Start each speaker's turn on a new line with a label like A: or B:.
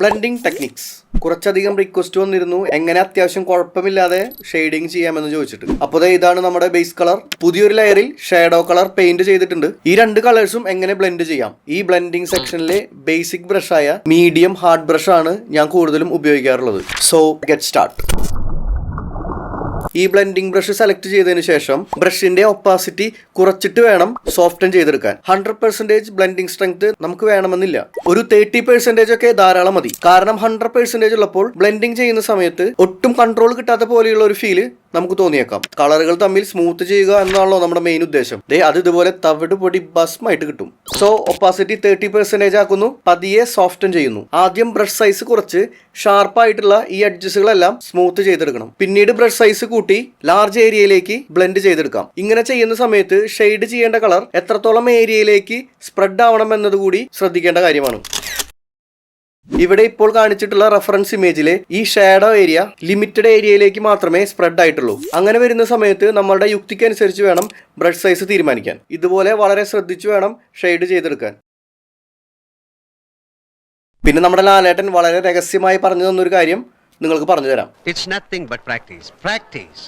A: Blending techniques കുറച്ചധികം request വന്നിരുന്നു എങ്ങനെ അത്യാവശ്യം കുഴപ്പമില്ലാതെ ഷെയ്ഡിങ് ചെയ്യാമെന്ന് ചോദിച്ചിട്ട്. അപ്പോൾ ഇതാണ് നമ്മുടെ ബേസ് കളർ. പുതിയൊരു ലെയറിൽ ഷാഡോ കളർ പെയിന്റ് ചെയ്തിട്ടുണ്ട്. ഈ രണ്ട് കളേഴ്സും എങ്ങനെ ബ്ലെൻഡ് ചെയ്യാം. ഈ ബ്ലെൻഡിങ് സെക്ഷനിലെ ബേസിക് ബ്രഷായ മീഡിയം ഹാർഡ് ബ്രഷ് ആണ് ഞാൻ കൂടുതലും ഉപയോഗിക്കാറുള്ളത്. So get start. ഈ ബ്ലെൻഡിംഗ് ബ്രഷ് സെലക്ട് ചെയ്തതിനു ശേഷം ബ്രഷിന്റെ ഒപ്പാസിറ്റി കുറച്ചിട്ട് വേണം സോഫ്റ്റൻ ചെയ്തെടുക്കാൻ. 100% ബ്ലെൻഡിംഗ് സ്ട്രെങ്ത് നമുക്ക് വേണമെന്നില്ല. ഒരു 30% ഒക്കെ ധാരാളം മതി. കാരണം 100% ഉള്ളപ്പോൾ ബ്ലെൻഡിംഗ് ചെയ്യുന്ന സമയത്ത് ഒട്ടും കൺട്രോൾ കിട്ടാത്ത പോലെയുള്ള ഒരു ഫീല് നമുക്ക് തോന്നിയേക്കാം. കളറുകൾ തമ്മിൽ സ്മൂത്ത് ചെയ്യുക എന്നാണല്ലോ നമ്മുടെ മെയിൻ ഉദ്ദേശം. അത് ഇതുപോലെ തവിട് പൊടി ഭസ്മായിട്ട് കിട്ടും. സോ ഒപ്പാസിറ്റി 30% ആക്കുന്നു. പതിയെ സോഫ്റ്റൻ ചെയ്യുന്നു. ആദ്യം ബ്രഷ് സൈസ് കുറച്ച് ഷാർപ്പായിട്ടുള്ള ഈ എഡ്ജസുകളെല്ലാം സ്മൂത്ത് ചെയ്തെടുക്കണം. പിന്നീട് ബ്രഷ് സൈസ് കൂട്ടി ലാർജ് ഏരിയയിലേക്ക് ബ്ലെൻഡ് ചെയ്തെടുക്കാം. ഇങ്ങനെ ചെയ്യുന്ന സമയത്ത് ഷെയ്ഡ് ചെയ്യേണ്ട കളർ എത്രത്തോളം ഏരിയയിലേക്ക് സ്പ്രെഡ് ആവണം എന്നതുകൂടി ശ്രദ്ധിക്കേണ്ട കാര്യമാണ്. ഇവിടെ ഇപ്പോൾ കാണിച്ചിട്ടുള്ള റെഫറൻസ് ഇമേജിലെ ഈ ഷാഡോ ഏരിയ ലിമിറ്റഡ് ഏരിയയിലേക്ക് മാത്രമേ സ്പ്രെഡ് ആയിട്ടുള്ളൂ. അങ്ങനെ വരുന്ന സമയത്ത് നമ്മളുടെ യുക്തിക്ക് അനുസരിച്ച് വേണം ബ്രഷ് സൈസ് തീരുമാനിക്കാൻ. ഇതുപോലെ വളരെ ശ്രദ്ധിച്ചു വേണം ഷെയ്ഡ് ചെയ്തെടുക്കാൻ. പിന്നെ നമ്മുടെ ലാലേട്ടൻ വളരെ രഹസ്യമായി പറഞ്ഞു തന്നൊരു കാര്യം നിങ്ങൾക്ക് പറഞ്ഞു തരാം.
B: It's nothing but practice. Practice.